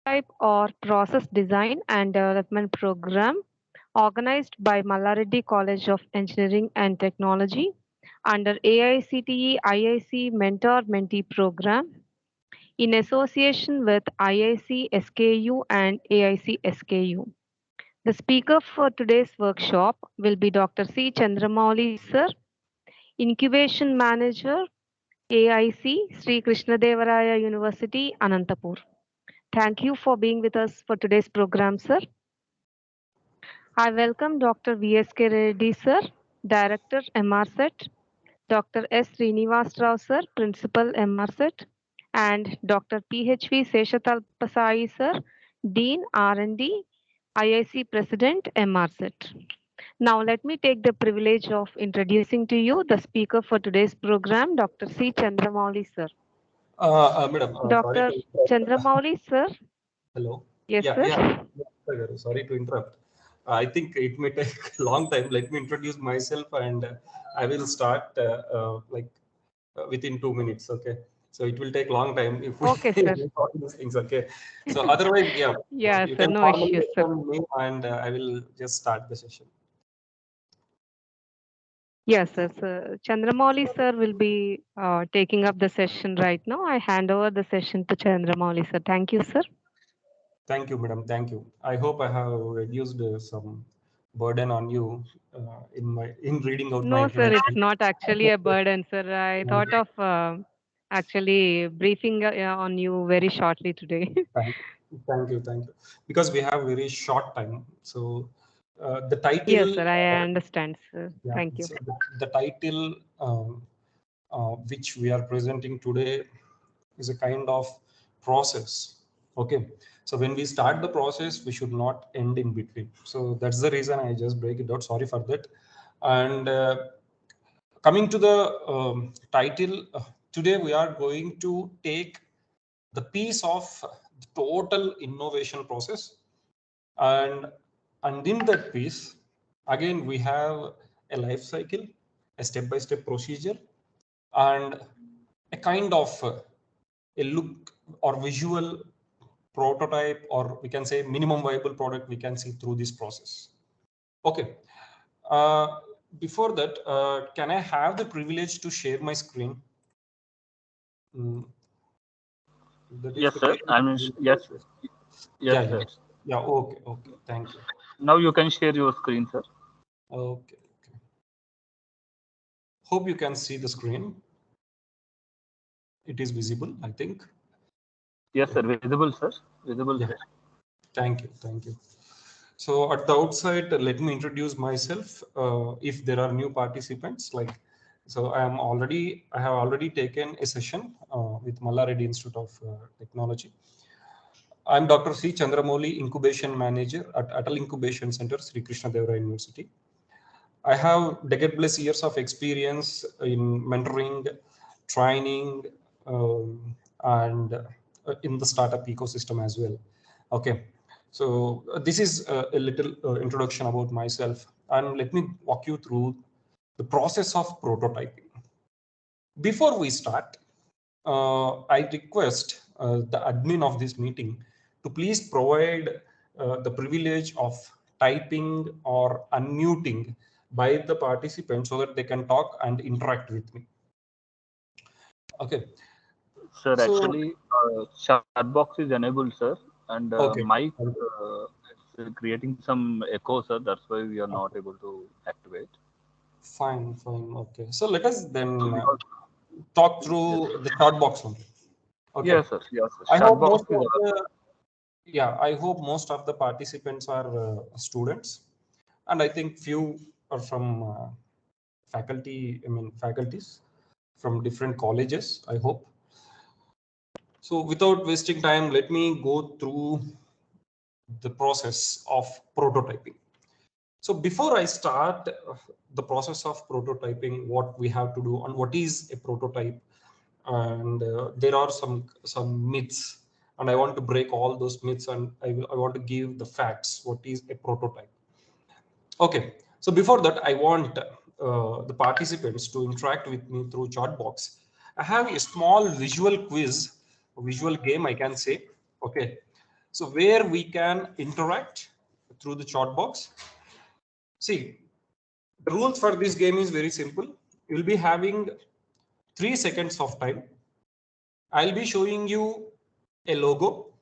Prototype or Process Design and Development Program organized by Mallareddy College of Engineering and Technology under AICTE IIC Mentor Mentee Program in association with IIC SKU and AIC SKU. The speaker for today's workshop will be Dr. C Chandra Mouli, sir, Incubation Manager, AIC, Sri Krishnadevaraya University, Anantapur. Thank you for being with us for today's program, sir. I welcome Dr. V.S.K. Reddy, sir, Director, MRSET, Dr. S. Srinivas Rao, sir, Principal, MRSET, and Dr. P.H.V. Seshatalpasai, sir, Dean, R&D, IIC President, MRSET. Now, let me take the privilege of introducing to you the speaker for today's program, Dr. C. Chandramouli, sir. Madam, sorry Dr. to interrupt. Chandramouli, sir. Hello. Yes, Yeah, sir. yeah. Sorry to interrupt. I think it may take a long time. Let me introduce myself, and I will start within 2 minutes. Okay. So it will take long time if we Okay, sir. do all these things. Okay. So otherwise, yeah, Yeah, you sir. can No formally issues, sir. welcome me, and I will just start the session. Yes, sir. So Chandramouli, sir, will be taking up the session right now. I hand over the session to Chandramouli, sir. Thank you, sir. Thank you, madam. Thank you. I hope I have reduced some burden on you in reading out my No, sir, it's introduction. not actually a burden, sir. I thought of actually briefing on you very shortly today. Thank you. Because we have very short time, so the Yes, title, sir. I understand, sir. yeah. Thank you. So the title which we are presenting today is a kind of process. Okay, so when we start the process, we should not end in between. So that's the reason I just break it out. Sorry for that. And coming to the title, today we are going to take the piece of the total innovation process, and in that piece again we have a life cycle, a step-by-step procedure, and a kind of a look or visual prototype, or we can say minimum viable product we can see through this process. Okay. uh, Before that, can I have the privilege to share my screen? Mm, that is Yes, the sir. case. Yes, yes, Yeah, yeah, sir. yeah. Okay, okay. Thank you. Now you can share your screen, sir. Okay, okay. Hope you can see the screen. It is visible, I think. Yes, sir. Visible, sir. Visible, Yeah. sir. Thank you. Thank you. So at the outside, let me introduce myself. If there are new participants, so I have already taken a session with Mallareddy Institute of Technology. I'm Dr. C Chandra Mouli, Incubation Manager at Atal Incubation Center, Sri Krishnadevaraya University. I have decade plus years of experience in mentoring, training, and in the startup ecosystem as well. Okay, so this is a little introduction about myself, and let me walk you through the process of prototyping. Before we start, I request the admin of this meeting to please provide the privilege of typing or unmuting by the participants so that they can talk and interact with me. Okay. Sir, So, actually, chat box is enabled, sir, and okay. mic is creating some echo, sir. That's why we are not Okay. able to activate. Fine, fine. Okay. So let us then Because, talk yes, through the chat box only. Okay. yes, sir. Yes, sir. I Chat hope box most is of the I hope most of the participants are students, and I think few are from faculties from different colleges, I hope. So without wasting time, let me go through the process of prototyping. So before I start the process of prototyping, what we have to do and what is a prototype, and there are some myths, and I want to break all those myths, and I want to give the facts. What is a prototype? Okay, so before that, I want the participants to interact with me through chat box. I have a small visual quiz, a visual game, I can say. Okay, So where we can interact through the chat box. See, the rules for this game is very simple. You'll be having 3 seconds of time. I'll be showing you a logo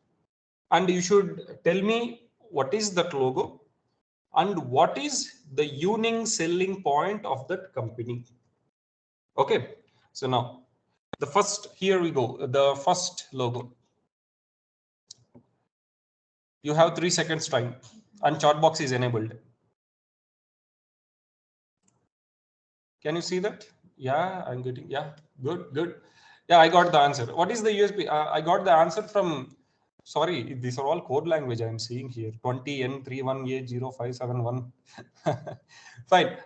and you should tell me what is that logo and what is the unique selling point of that company. Okay, so now the first, here we go, the first logo. You have 3 seconds time and chat box is enabled. Can you see that? Yeah, I'm getting, yeah, good. Yeah, I got the answer. What is the USB? I got the answer from, sorry, these are all code language I'm seeing here. 20N31A0571. Fine.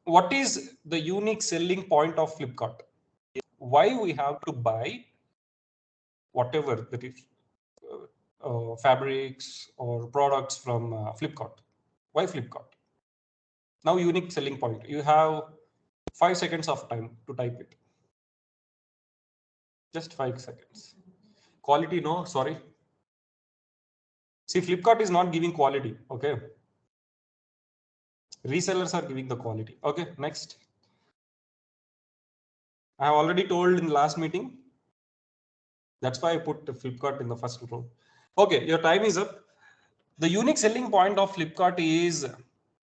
What is the unique selling point of Flipkart? Why we have to buy whatever that is fabrics or products from Flipkart? Why Flipkart? Now, unique selling point. You have 5 seconds of time to type it. Just 5 seconds. Quality, no, sorry. See, Flipkart is not giving quality. Okay. Resellers are giving the quality. Okay, next. I have already told in the last meeting. That's why I put the Flipkart in the first row. Okay, your time is up. The unique selling point of Flipkart is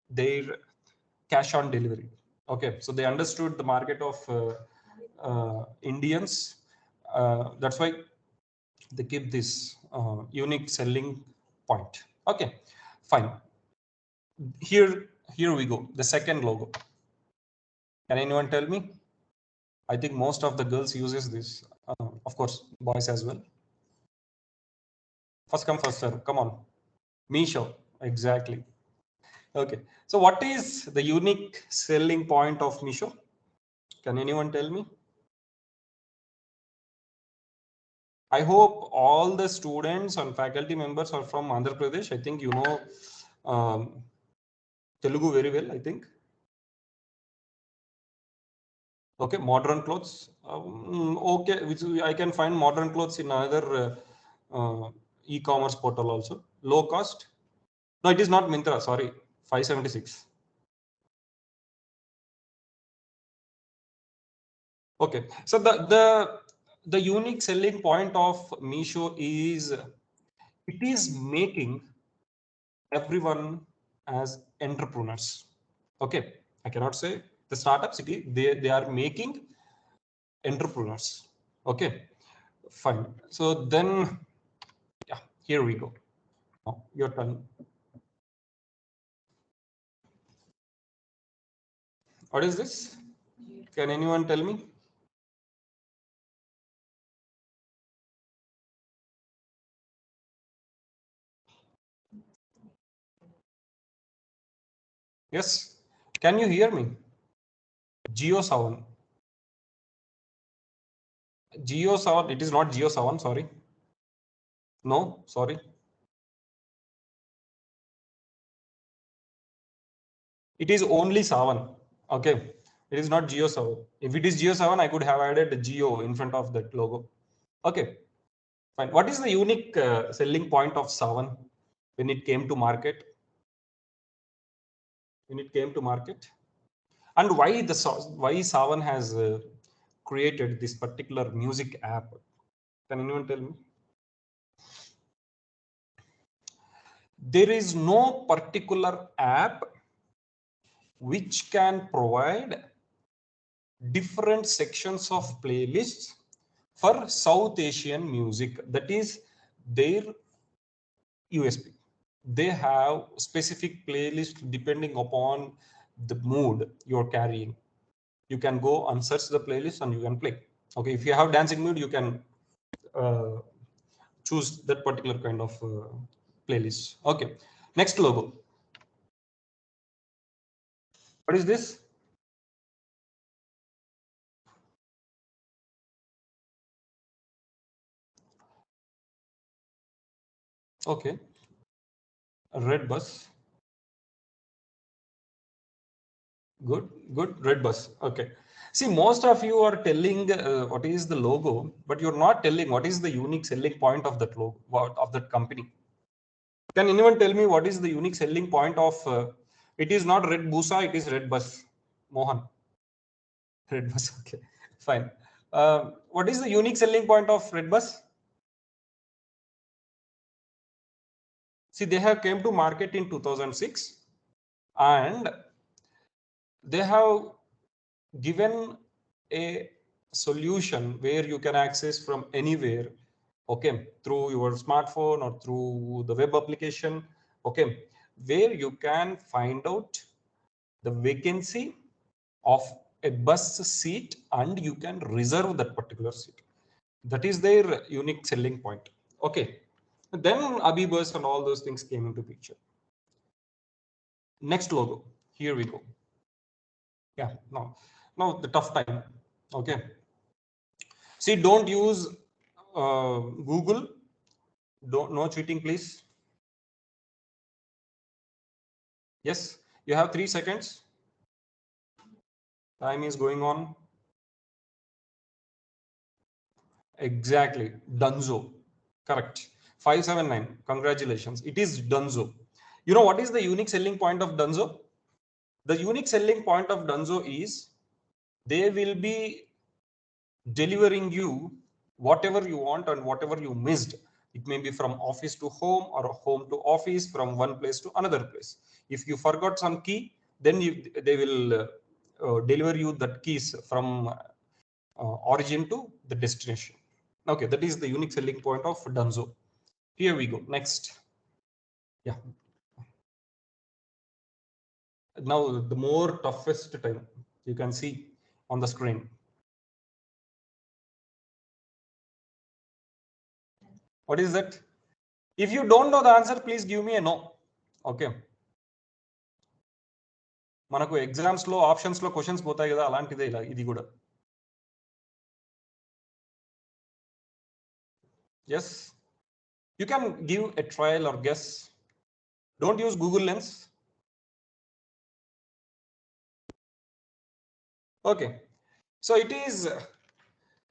their cash on delivery. Okay, so they understood the market of Indians. That's why they keep this unique selling point. Okay, fine. Here we go. The second logo. Can anyone tell me? I think most of the girls uses this. Of course, boys as well. First come, first serve. Come on. Meesho. Exactly. Okay. So what is the unique selling point of Meesho? Can anyone tell me? I hope all the students and faculty members are from Andhra Pradesh. I think you know Telugu very well, I think. Okay, modern clothes. Okay, which I can find modern clothes in another e-commerce portal also. Low cost. No, it is not Myntra. Sorry, 576. Okay, so the unique selling point of Meesho is it is making everyone as entrepreneurs. Okay, I cannot say the startup city. They are making entrepreneurs. Okay, fine. So then, yeah, here we go. Now, your turn. What is this? Can anyone tell me? Yes. Can you hear me? Geo7. Geo7. It is not Geo7. Sorry. No. Sorry. It is only 7. Okay. It is not Geo7. If it is Geo7, I could have added Geo in front of that logo. Okay. Fine. What is the unique selling point of 7 when it came to market? When it came to market? And why why Savan has created this particular music app? Can anyone tell me? There is no particular app which can provide different sections of playlists for South Asian music. That is their USP. They have specific playlist depending upon the mood you're carrying. You can go and search the playlist and you can play. Okay, if you have dancing mood, you can uh, choose that particular kind of playlist. Okay, next logo. What is this? Okay, a red bus. Good, red bus. Okay, See, most of you are telling what is the logo, but you're not telling what is the unique selling point of that logo, of that company. Can anyone tell me what is the unique selling point of? It is not red busa, it is red bus. Mohan, red bus. Okay, fine. What is the unique selling point of red bus? See, they have came to market in 2006, and they have given a solution where you can access from anywhere, okay, through your smartphone or through the web application, okay, where you can find out the vacancy of a bus seat and you can reserve that particular seat. That is their unique selling point. Okay, then Abibus and all those things came into picture. Next logo, here we go. Yeah, now the tough time. Okay, see, don't use Google. No cheating, please. Yes, you have 3 seconds. Time is going on. Exactly, Dunzo. Correct. 579. Congratulations. It is Dunzo. You know what is the unique selling point of Dunzo? The unique selling point of Dunzo is they will be delivering you whatever you want and whatever you missed. It may be from office to home or home to office, from one place to another place. If you forgot some key, then they will deliver you that keys from origin to the destination. Okay, that is the unique selling point of Dunzo. Here we go. Next. Yeah. Now the more toughest time you can see on the screen. What is that? If you don't know the answer, please give me a no. Okay. మనకు exams లో options లో questions పోతాయి కదా, అలాంటిదే ఇలా ఇది కూడా. Yes, you can give a trial or guess. Don't use Google Lens. Okay, so it is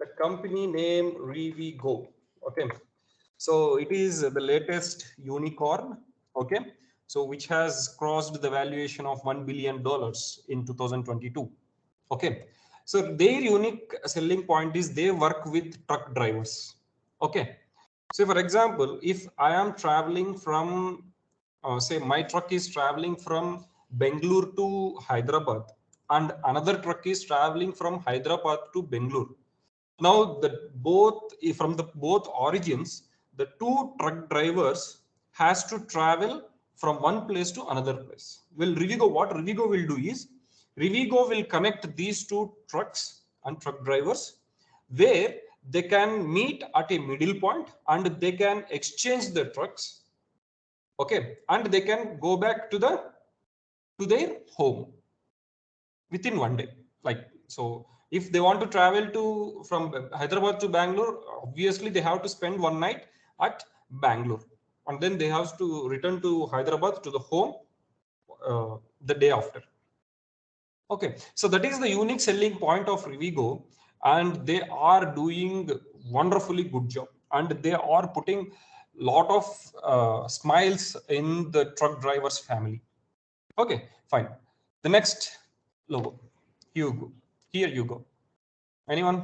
the company name Revigo. Okay, so it is the latest unicorn. Okay, so which has crossed the valuation of $1 billion in 2022. Okay, so their unique selling point is they work with truck drivers. Okay, so for example, if I am traveling from say my truck is traveling from Bangalore to Hyderabad and another truck is traveling from Hyderabad to Bangalore. Now the from the both origins, the two truck drivers has to travel from one place to another place. Well, what Revigo will do is Revigo will connect these two trucks and truck drivers where they can meet at a middle point and they can exchange the trucks. Okay, and they can go back to their home within one day. Like, so if they want to travel from Hyderabad to Bangalore, obviously they have to spend one night at Bangalore and then they have to return to Hyderabad to the home the day after. Okay, so that is the unique selling point of Revigo, and they are doing wonderfully good job and they are putting lot of smiles in the truck drivers family. Okay, fine. The next logo. Here you go. Anyone?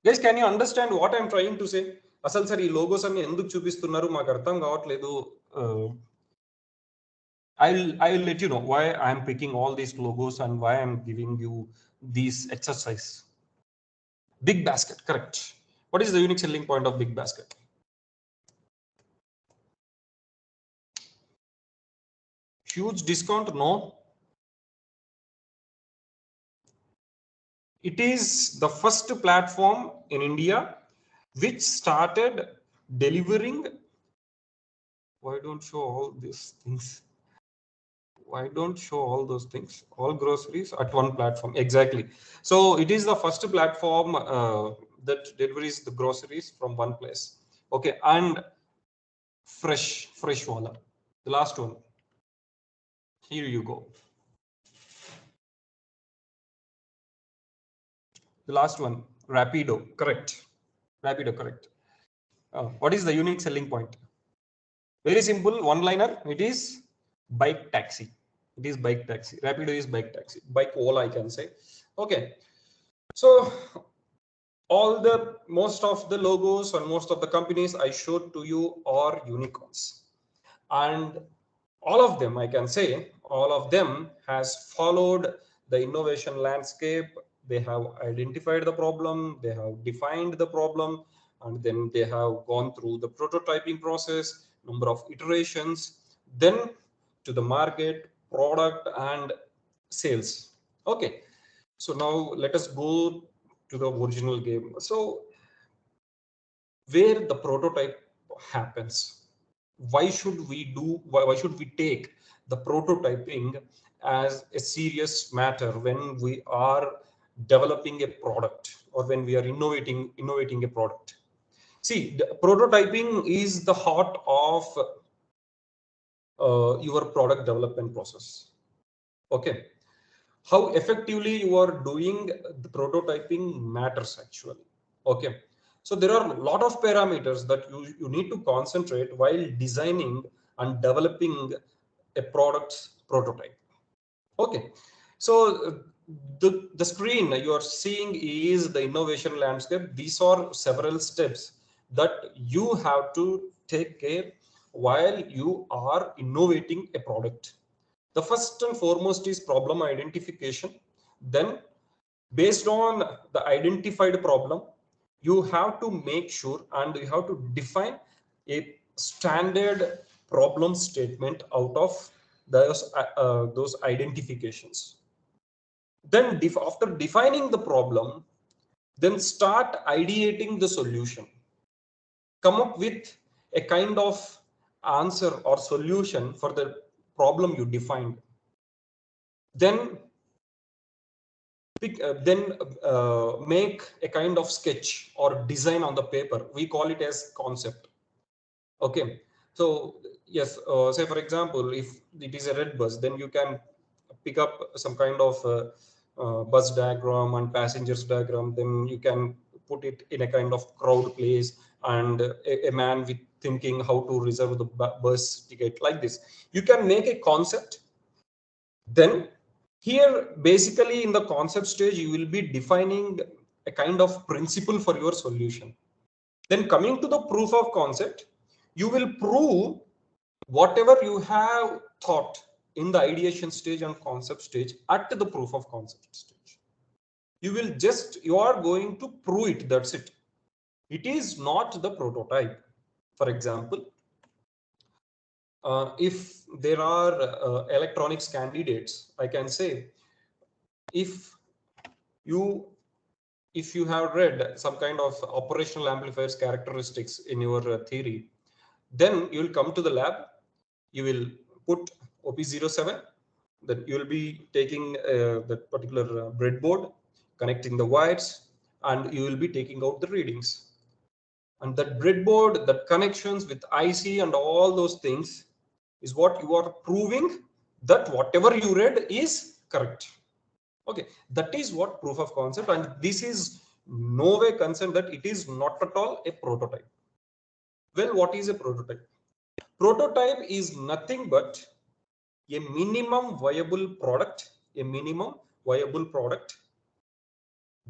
Guys, can you understand what I'm trying to say? అసలు sir ఈ logos అన్ని ఎందుకు చూపిస్తున్నారు మాకు అర్థం కావట్లేదు. I will let you know why I'm picking all these logos and why I'm giving you these exercise. Big basket, correct. What is the unique selling point of Big Basket? Huge discount? No. It is the first platform in India which started delivering. Why don't show all these things? Why don't show all those things? All groceries at one platform. Exactly. So it is the first platform that delivers the groceries from one place. Okay, and fresh wala. The last one. Here you go. The last one, Rapido, correct. Rapido, correct. What is the unique selling point? Very simple, one-liner. It is bike taxi. It is bike taxi. Rapido is bike taxi. Bike Ola, I can say. Okay. So most of the logos and most of the companies I showed to you are unicorns, and all of them, I can say, all of them has followed the innovation landscape. They have identified the problem, they have defined the problem, and then they have gone through the prototyping process, number of iterations, then to the market, product, and sales. Okay, so now let us go to the original game. So where the prototype happens, why should we take the prototyping as a serious matter when we are developing a product or when we are innovating a product? See, the prototyping is the heart of your product development process. Okay, how effectively you are doing the prototyping matters actually. Okay, so there are a lot of parameters that you need to concentrate while designing and developing a product's prototype. Okay, so the screen you are seeing is the innovation landscape. These are several steps that you have to take care while you are innovating a product. The first and foremost is problem identification. Then, based on the identified problem, you have to make sure and you have to define a standard problem statement out of those identifications. Then, after defining the problem, then start ideating the solution. Come up with a kind of answer or solution for the problem you defined. Then make a kind of sketch or design on the paper. We call it as concept. Okay, so yes, say for example, if it is a red bus, then you can pick up some kind of bus diagram and passengers diagram. Then you can put it in a kind of crowd place, and a man with thinking how to reserve the bus ticket, like this. You can make a concept. Then here, basically in the concept stage, you will be defining a kind of principle for your solution. Then coming to the proof of concept, you will prove whatever you have thought in the ideation stage and concept stage at the proof of concept stage. You are going to prove it, that's it. It is not the prototype. For example, if there are electronics candidates, I can say, if you have read some kind of operational amplifiers characteristics in your theory, then you will come to the lab, you will put OP07, then you will be taking that particular breadboard, connecting the wires, and you will be taking out the readings. And that breadboard, that connections with IC and all those things is what you are proving that whatever you read is correct. Okay, that is what proof of concept, and this is no way concerned that it is not at all a prototype. Well, what is a prototype? Prototype is nothing but a minimum viable product,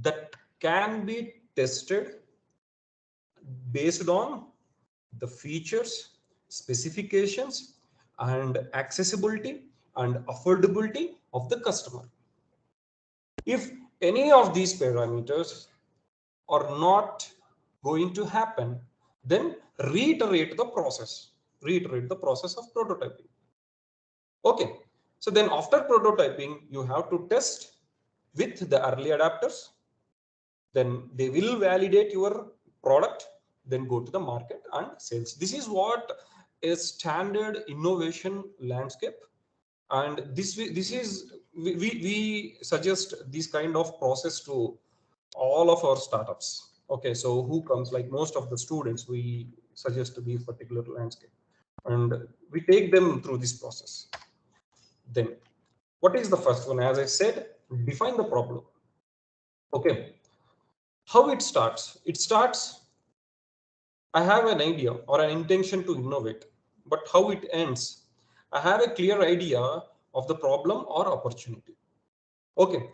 that can be tested based on the features, specifications, and accessibility and affordability of the customer. If any of these parameters are not going to happen, then reiterate the process of prototyping. Okay, so then after prototyping, you have to test with the early adapters, then they will validate your product, then go to the market and sales. This is what is standard innovation landscape, and we suggest this kind of process to all of our startups. Okay, so who comes, like most of the students, we suggest this particular landscape and we take them through this process. Then what is the first one? As I said, define the problem. Okay, How it starts? It starts, I have an idea or an intention to innovate, but how it ends? I have a clear idea of the problem or opportunity. Okay.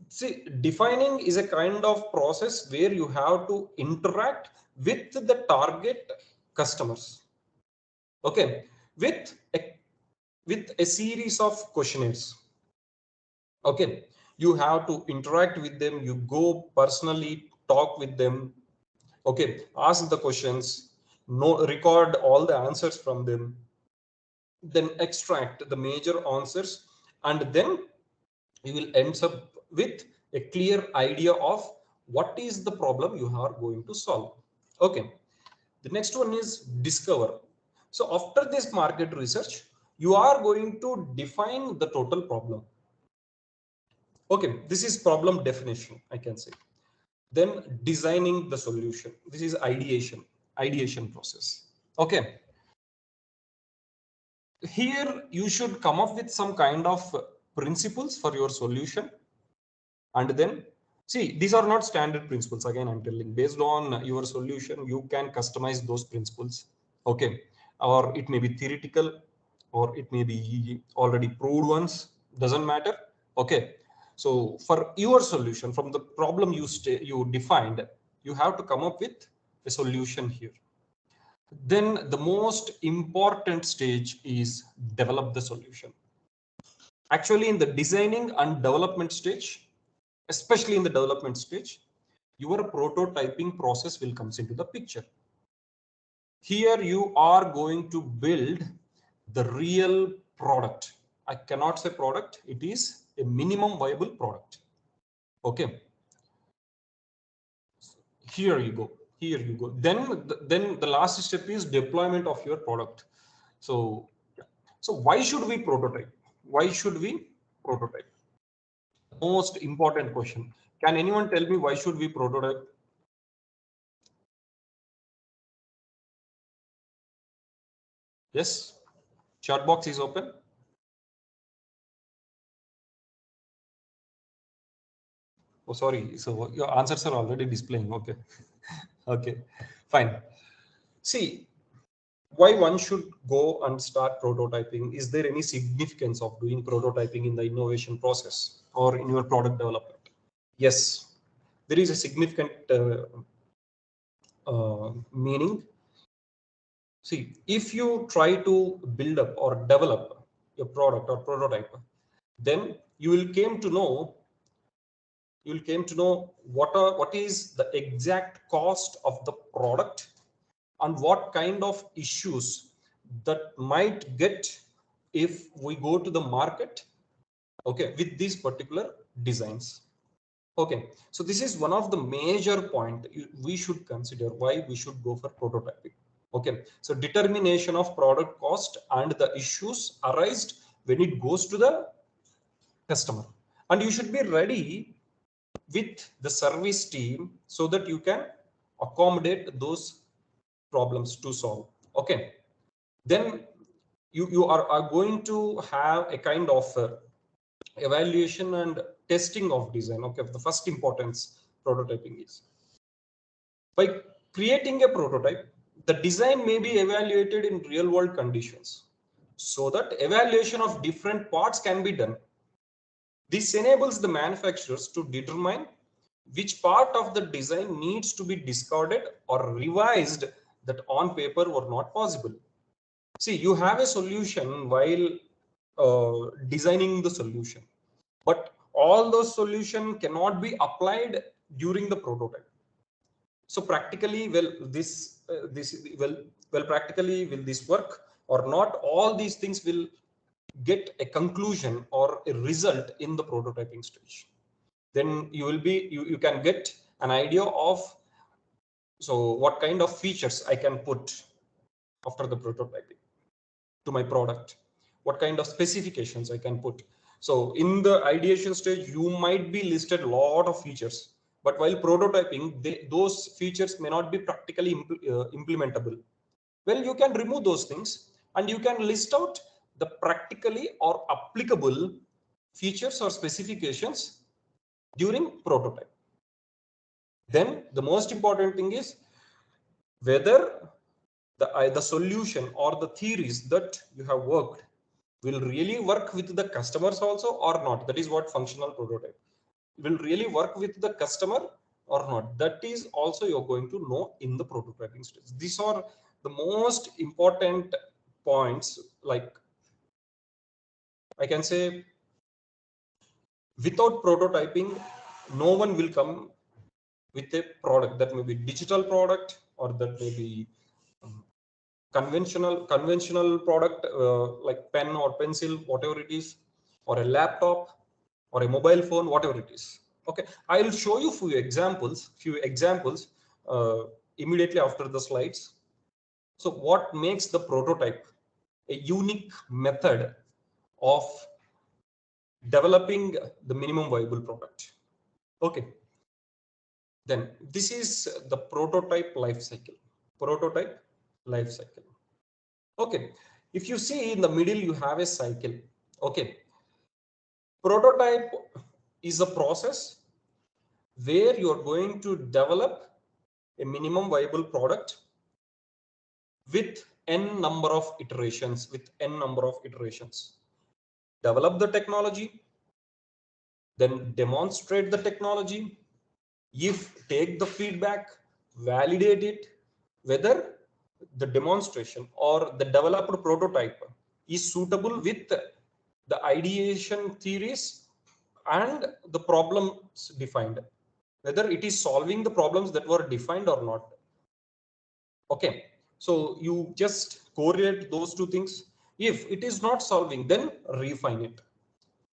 See, defining is a kind of process where you have to interact with the target customers. Okay. With a series of questionnaires. Okay. You have to interact with them. You go personally talk with them. Okay. Ask the questions. Record all the answers from them. Then extract the major answers, and then you will end up with a clear idea of what is the problem you are going to solve. Okay. The next one is discover. So after this market research, you are going to define the total problem. Okay, this is problem definition, I can say. Then designing the solution. This is ideation process. Okay. Here you should come up with some kind of principles for your solution, and then see, these are not standard principles. Again, I'm telling, based on your solution you can customize those principles. Okay. Or it may be theoretical, or it may be already proved ones, doesn't matter. Okay. So for your solution, from the problem you defined, you have to come up with a solution here. Then the most important stage is develop the solution. Actually, in the designing and development stage, especially in the development stage, your prototyping process will comes into the picture. Here you are going to build the real product. I cannot say product, it is a minimum viable product. Okay. Here you go. Then the last step is deployment of your product. So why should we prototype? Why should we prototype? Most important question. Can anyone tell me why should we prototype? Yes, chat box is open. Oh, sorry. So your answers are already displaying. Okay. Okay, fine. See, why one should go and start prototyping? Is there any significance of doing prototyping in the innovation process or in your product development? Yes, there is a significant meaning. See, if you try to build up or develop your product or prototype, then you will came to know what is the exact cost of the product and what kind of issues that might get if we go to the market, okay, with these particular designs. Okay, so this is one of the major point we should consider why we should go for prototyping. Okay, so determination of product cost and the issues arised when it goes to the customer, and you should be ready with the service team so that you can accommodate those problems to solve. Okay, then you are going to have a kind of evaluation and testing of design. Okay, the first importance prototyping is by creating a prototype, the design may be evaluated in real world conditions so that evaluation of different parts can be done. This enables the manufacturers to determine which part of the design needs to be discarded or revised that on paper were not possible. See, you have a solution while designing the solution, but all those solutions cannot be applied during the prototype. So practically, practically will this work or not? All these things will get a conclusion or a result in the prototyping stage. Then you can get an idea of what kind of features I can put after the prototyping to my product, what kind of specifications I can put. So in the ideation stage, you might be listed a lot of features, but while prototyping, those features may not be practically implementable. Well, you can remove those things and you can list out the practically or applicable features or specifications during prototype. Then the most important thing is whether the solution or the theories that you have worked will really work with the customers also or not. That is what functional prototype will really work with the customer or not. That is also you're going to know in the prototyping stage. These are the most important points. Like I can say, without prototyping, no one will come with a product. That may be digital product, or that may be conventional product, like pen or pencil, whatever it is, or a laptop or a mobile phone, whatever it is. Okay, I'll show you few examples immediately after the slides. So what makes the prototype a unique method of developing the minimum viable product? Okay, then this is the prototype life cycle. Okay, if you see in the middle, you have a cycle. Okay, prototype is a process where you are going to develop a minimum viable product with n number of iterations. Develop the technology, then demonstrate the technology. If take the feedback, validate it, whether the demonstration or the developed prototype is suitable with the ideation theories and the problems defined, whether it is solving the problems that were defined or not. Okay, so you just correlate those two things. If it is not solving, then refine it.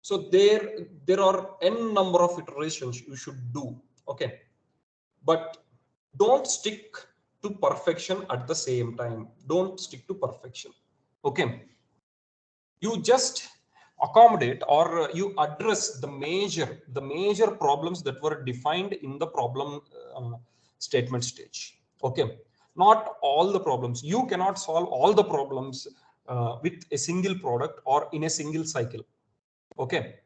So there are n number of iterations you should do. Okay, but don't stick to perfection at the same time. Okay, you just accommodate or you address the major problems that were defined in the problem statement stage. Okay, not all the problems. You cannot solve all the problems with a single product or in a single cycle. Okay,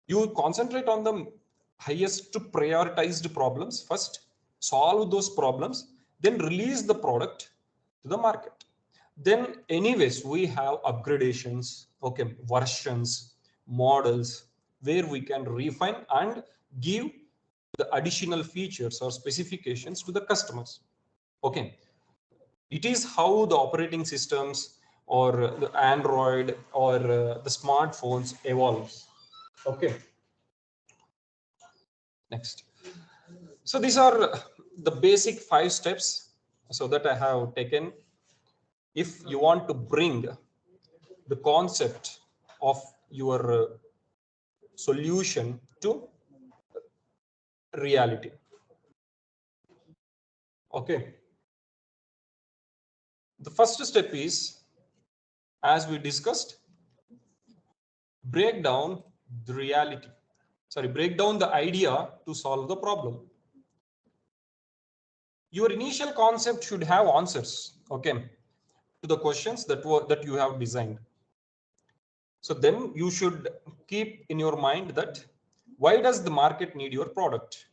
you concentrate on the highest prioritized problems first, solve those problems, then release the product to the market. Then anyways, we have upgradations, okay, versions, models, where we can refine and give the additional features or specifications to the customers. Okay, it is how the operating systems or the Android or the smartphones evolves. Okay, next. So these are the basic 5 steps so that I have taken. If you want to bring the concept of your solution to reality. Okay, the first step is, as we discussed, break down the idea to solve the problem. Your initial concept should have answers, okay, to the questions that you have designed. So then you should keep in your mind that why does the market need your product?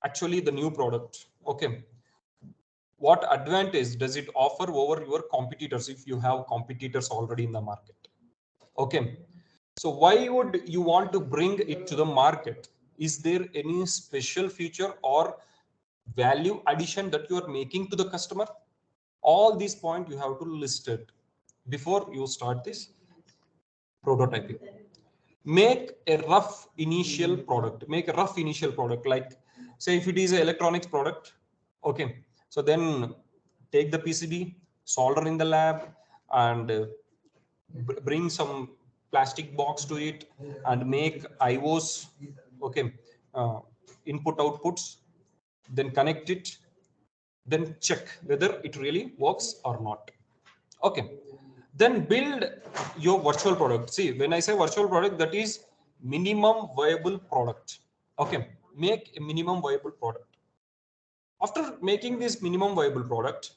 Actually, the new product. Okay, what advantage does it offer over your competitors if you have competitors already in the market? Okay, so why would you want to bring it to the market? Is there any special feature or value addition that you are making to the customer? All these points you have to list it before you start this prototyping. Make a rough initial product. Like, say if it is an electronics product, okay, so then take the PCB, solder in the lab, and bring some plastic box to it and make IOs, okay, input outputs, then connect it, then check whether it really works or not. Okay, then build your virtual product. See, when I say virtual product, that is minimum viable product. Okay, make a minimum viable product. After making this minimum viable product,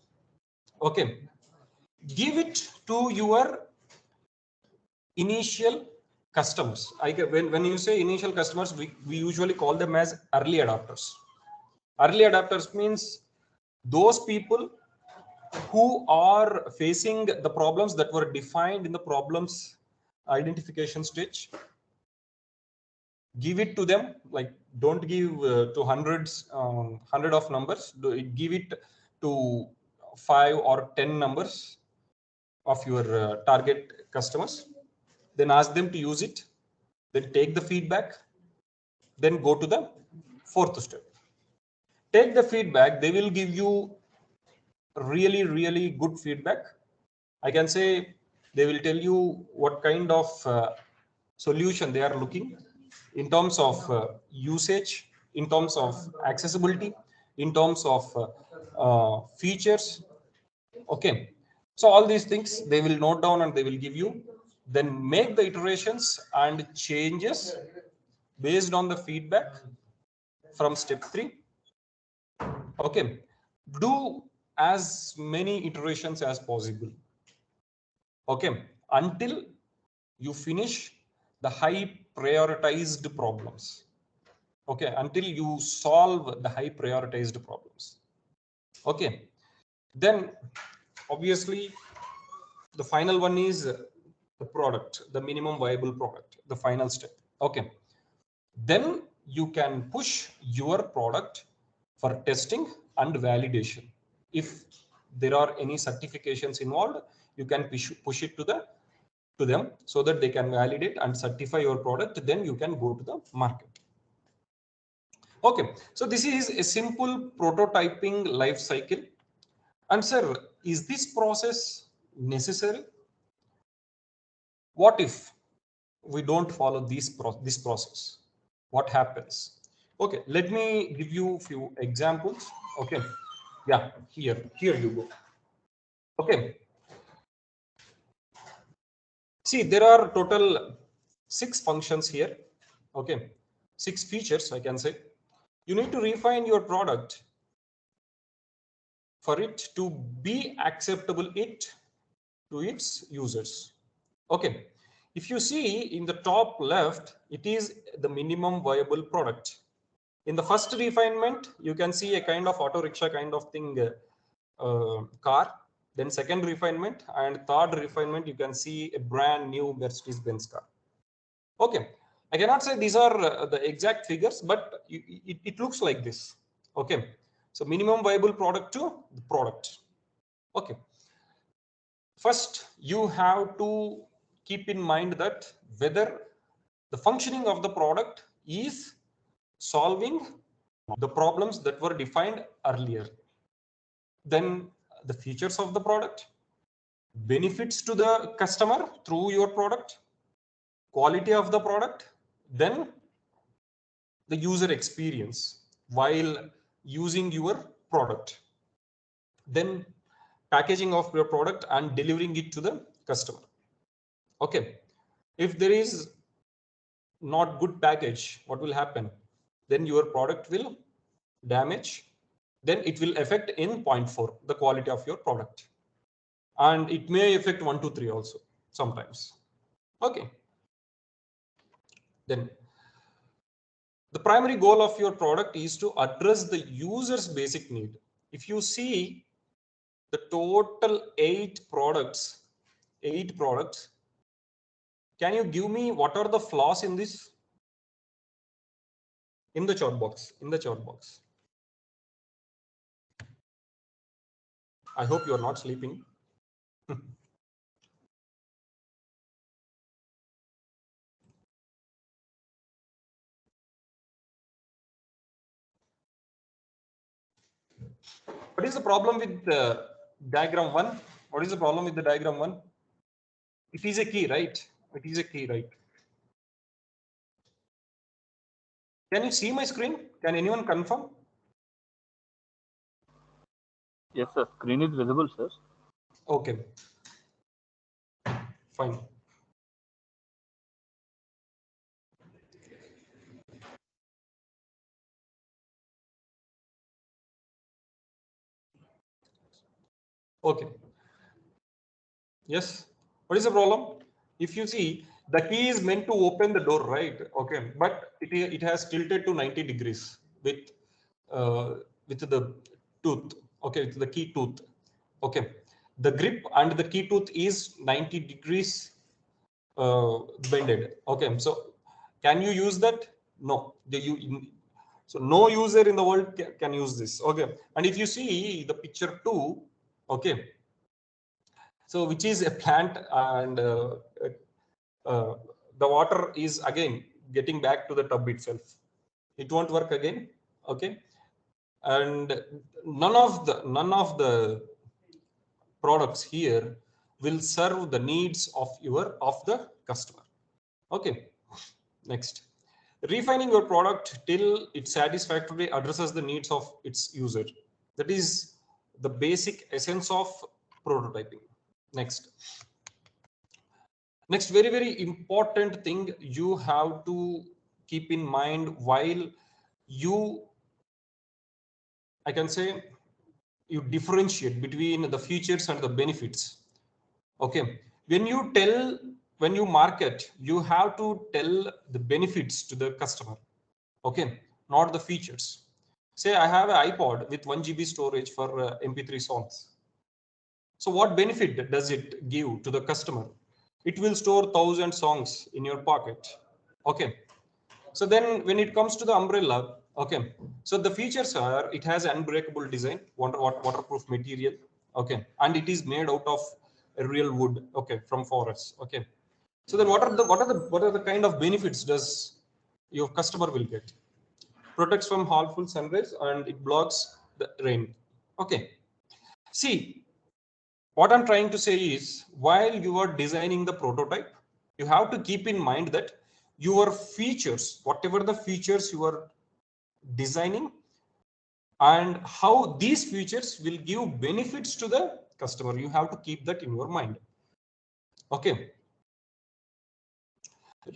okay, give it to your initial customers. When you say initial customers, we usually call them as early adopters. Early adopters means those people who are facing the problems that were defined in the problems identification stage. Give it to them, like don't give to hundred of numbers. Give it to 5 or 10 numbers of your target customers. Then ask them to use it. Then take the feedback. Then go to the fourth step. Take the feedback. They will give you really good feedback. I can say they will tell you what kind of solution they are looking in terms of usage, in terms of accessibility, in terms of features. Okay, so all these things they will note down and they will give you. Then make the iterations and changes based on the feedback from step 3. Okay, do as many iterations as possible. Okay, until you finish the high prioritized problems. Okay, until you solve the high prioritized problems. Okay, then obviously the final one is the product, the minimum viable product, the final step. Okay, then you can push your product for testing and validation. If there are any certifications involved, you can push it to them so that they can validate and certify your product. Then you can go to the market. Okay, so this is a simple prototyping life cycle. And sir, is this process necessary? What if we don't follow this process? What happens? Okay, let me give you a few examples. Okay, yeah, here you go. Okay, see, there are total 6 functions here. Okay, 6 features, I can say. You need to refine your product for it to be acceptable to its users. Okay, if you see in the top left, it is the minimum viable product. In the first refinement, you can see a kind of auto rickshaw kind of thing, car. Then second refinement and third refinement, you can see a brand new Mercedes-Benz car. Okay, I cannot say these are the exact figures, but it looks like this. Okay, so minimum viable product to the product. Okay, first you have to keep in mind that whether the functioning of the product is solving the problems that were defined earlier. Then the features of the product, benefits to the customer through your product, quality of the product, then the user experience while using your product, then packaging of your product and delivering it to the customer. Okay, if there is not good package, what will happen? Then your product will damage. Then it will affect in 0.4 the quality of your product, and it may affect 1 to 3 also sometimes. Okay, then the primary goal of your product is to address the user's basic need. If you see the total 8 products, can you give me what are the flaws in this? In the chat box, I hope you are not sleeping. What is the problem with diagram 1? What is the problem with the diagram 1? It is a key, right? It is a key, right? Can you see my screen? Can anyone confirm? Yes, sir. Screen is visible, sir. Okay. Fine. Okay. Yes. What is the problem? If you see, the key is meant to open the door, right? Okay. But it has tilted to 90 degrees with with the tooth, okay, with the key tooth, okay. The grip and the key tooth is 90 degrees bended, okay. So can you use that? No. So no user in the world can use this, okay. And if you see the picture 2, okay, so which is a plant, and uh, the water is again getting back to the tub itself, it won't work again, okay. And none of the products here will serve the needs of the customer, okay. Next, refining your product till it satisfactorily addresses the needs of its user. That is the basic essence of prototyping. Next, very, very important thing you have to keep in mind while you, I can say, you differentiate between the features and the benefits. Okay, when you market, you have to tell the benefits to the customer, okay, not the features. Say I have an iPod with 1 GB storage for MP3 songs. So what benefit does it give to the customer? It will store 1,000 songs in your pocket, okay. So then when it comes to the umbrella, okay, so the features are, it has unbreakable design, waterproof material, okay, and it is made out of a real wood, okay, from forests, okay. So then what are the kind of benefits does your customer will get? Protects from harmful sunrays and it blocks the rain, okay. See, what I'm trying to say is, while you are designing the prototype, you have to keep in mind that your features, whatever the features you are designing, and how these features will give benefits to the customer, you have to keep that in your mind, okay.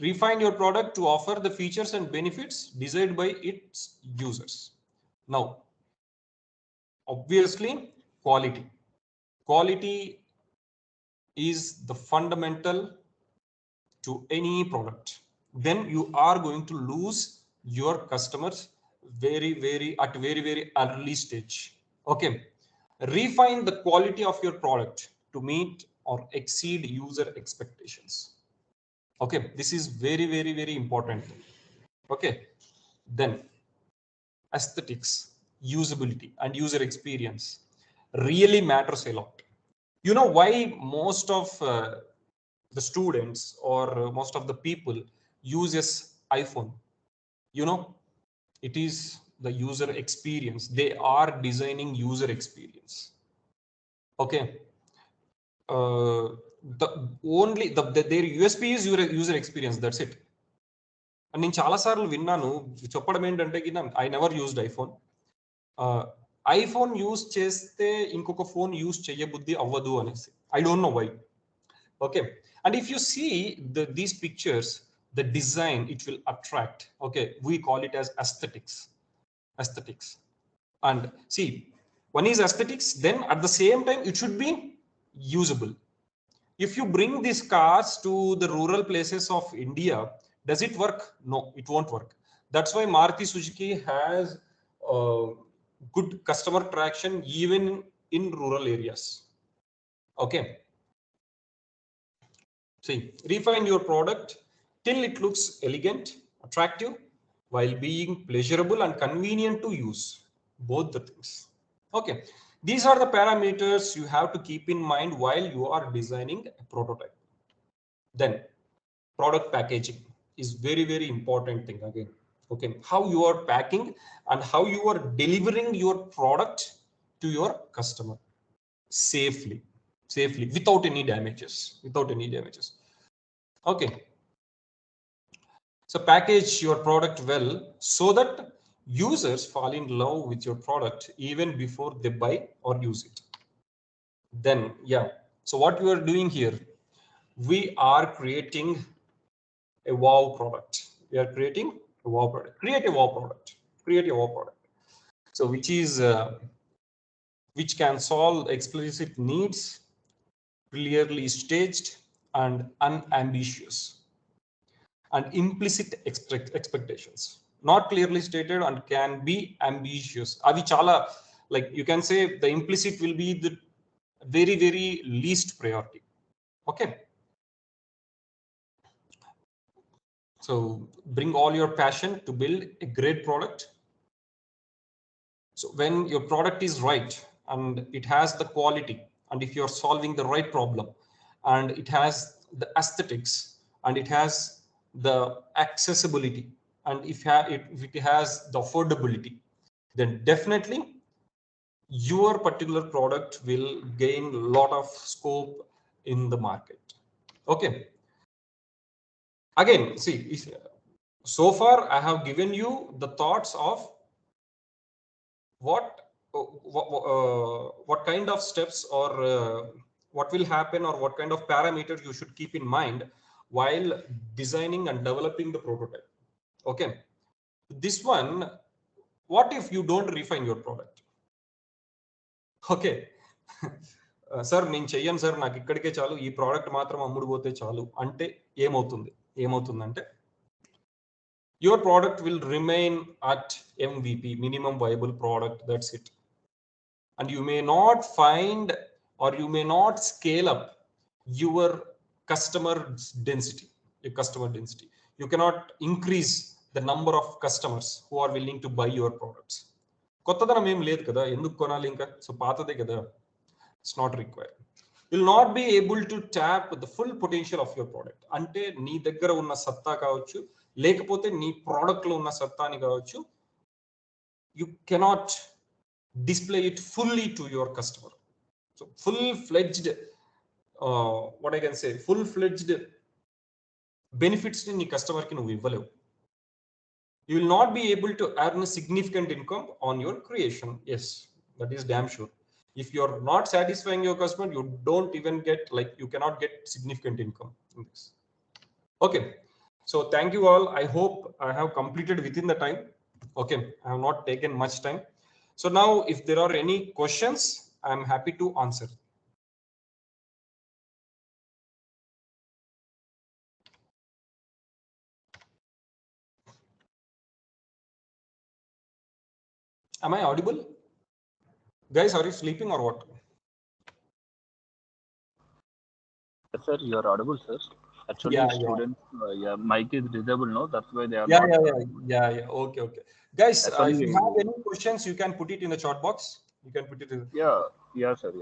Refine your product to offer the features and benefits desired by its users. Now, obviously, quality is the fundamental to any product. Then you are going to lose your customers at very early stage, okay. Refine the quality of your product to meet or exceed user expectations, okay. This is very important, okay. Then aesthetics, usability and user experience really matters a lot. You know why most of the students or most of the people uses iPhone? You know, it is the user experience. They are designing user experience, okay. Their USP is user experience, that's it. And నేను చాలాసార్లు విన్నాను చెప్పడం ఏంటంటే, I never used iPhone. IPhone use చేస్తే ఇంకొక phone use చేయబుద్ధి అవ్వదు అనేసి. I don't know why, okay. And if you see these pictures, the design, it will attract, okay. We call it as aesthetics. And see, one is aesthetics, then at the same time it should be usable. If you bring these cars to the rural places of India, does it work? No, it won't work. That's why Maruti Suzuki has good customer traction even in rural areas, okay. See, refine your product till it looks elegant, attractive, while being pleasurable and convenient to use. Both the things, okay. These are the parameters you have to keep in mind while you are designing a prototype. Then product packaging is very important thing again, okay. How you are packing and how you are delivering your product to your customer safely without any damages, okay. So package your product well so that users fall in love with your product even before they buy or use it. Then yeah, so what we are doing here, we are creating a wow product. We are creating a wow product. Create a wow product. So which can solve explicit needs, clearly staged and unambitious, and implicit expectations. not clearly stated, and can be ambitious. Avi chala, like you can say the implicit will be the very, very least priority. Okay. So bring all your passion to build a great product. So when your product is right and it has the quality, and if you're solving the right problem, and it has the aesthetics, and it has the accessibility, and if it has the affordability, then definitely your particular product will gain a lot of scope in the market. Okay. Again, see, so far I have given you the thoughts of what kind of steps, or what will happen, or what kind of parameters you should keep in mind while designing and developing the prototype. Okay. This one, what if you don't refine your product? Okay. Sir నేను చెయ్యను sir, నాకు ఇక్కడికే చాలు, ఈ product మాత్రం అమ్ముడు పోతే చాలు అంటే ఏమవుతుందంటే your product will remain at MVP, minimum viable product, that's it. And you may not find, or you may not scale up your customer density. You cannot increase the number of customers who are willing to buy your products. కొత్తదనం ఏం లేదు కదా, ఎందుకు కొనాలి ఇంకా? So పాతదే కదా. It's not required. You'll not be able to tap the full potential of your product. అంటే నీ దగ్గర ఉన్న సత్తా కావచ్చు, లేకపోతే నీ ప్రోడక్ట్ లో ఉన్న సత్తాని కావచ్చు, you cannot display it fully to your customer. So full-fledged, what I can say, full-fledged benefits ని నీ customer కి నువ్వు ఇవ్వలేవు. You will not be able to earn a significant income on your creation. Yes, that is damn sure. If you're not satisfying your customer, you don't even get, like, you cannot get significant income in this. Okay. So thank you all. I hope I have completed within the time. Okay. I have not taken much time. So now if there are any questions, I am happy to answer. Am I audible? Guys, are you sleeping or what? Yes, sir, you are audible, sir. Actually, students, mic is disabled, no? That's why they are not. Yeah. Okay. Guys, Actually, if you have any questions, you can put it in the chat box. You can put it in. Yeah, sir.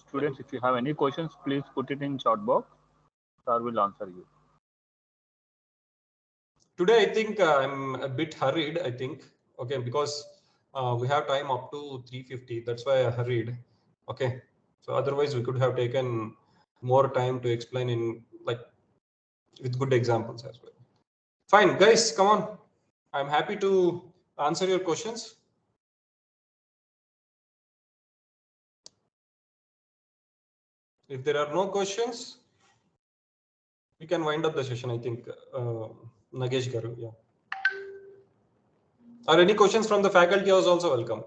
Students, if you have any questions, please put it in chat box. Sir will answer you. Today, I think I'm a bit hurried, I think. Okay, because we have time up to 3:50. That's why I hurried. Okay. So otherwise we could have taken more time to explain in, like, with good examples as well. Fine, guys, come on. I'm happy to answer your questions. If there are no questions, we can wind up the session, I think. Nagesh Garu, yeah. Are any questions from the faculty is also welcome.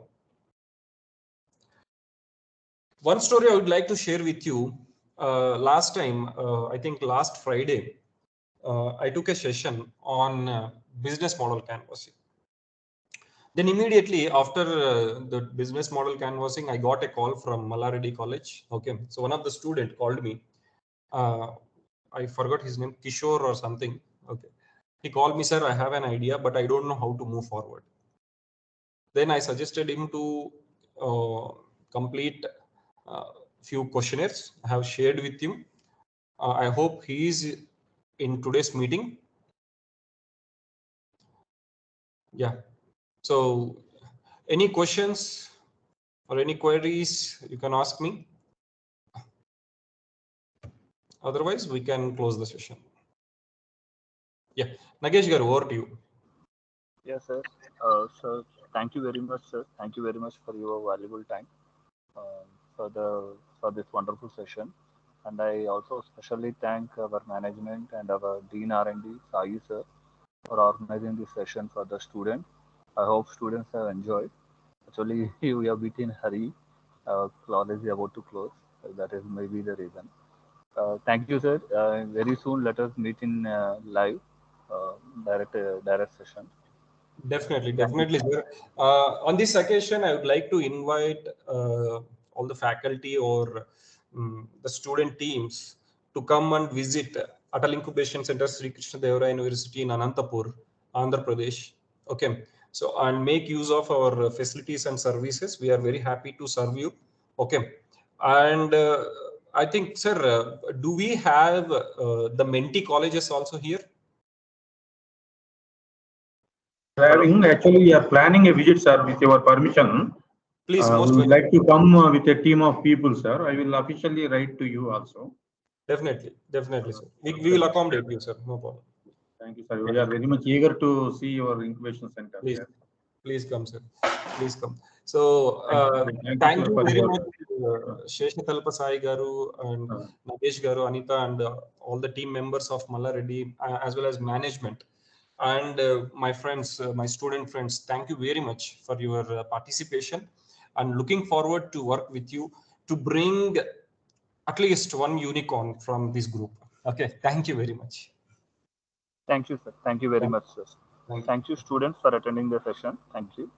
One story I would like to share with you. Last time, I think last Friday, I took a session on business model canvassing. Then immediately after the business model canvassing, I got a call from Mallaredi College. Okay, so one of the student called me. I forgot his name, Kishore or something. Okay, he called me, sir, I have an idea, but I don't know how to move forward. Then I suggested him to complete few questionnaires I have shared with him. I hope he is in today's meeting. Yeah. So any questions or any queries, you can ask me. Otherwise, we can close the session. Yeah. Nagesh Garu, over to you. Yes, sir. Sir, thank you very much, sir. Thank you very much for your valuable time for this wonderful session. And I also especially thank our management and our Dean R&D, Sai sir, for organizing this session for the students. I hope students have enjoyed. Actually, we have been in hurry. College is about to close. That is maybe the reason. Thank you, sir. Very soon, let us meet in live direct session. Definitely, sir. On this occasion, I would like to invite all the faculty or the student teams to come and visit Atal Incubation Center, Sri Krishnadevaraya University in Anantapur, Andhra Pradesh. Okay, so and make use of our facilities and services. We are very happy to serve you. Okay, and I think, sir, do we have the mentee colleges also here? Actually, we are planning a visit, sir, with your permission. Please, We most would welcome. like to come with a team of people, sir. I will officially write to you also. Definitely, sir. We will accommodate you, sir. No problem. Thank you, sir. We are very much eager to see your incubation center. Please, Here. please come, sir. Please come. So, thank you very much, Sheshatalpa Sai Garu and Nagesh Garu, Anita, and all the team members of Malla Reddy, as well as management. And my friends, my student friends, thank you very much for your participation, and looking forward to work with you to bring at least one unicorn from this group. Okay, thank you very much. Thank you, sir. Thank you very much, sir. Thank you, students, for attending the session. Thank you.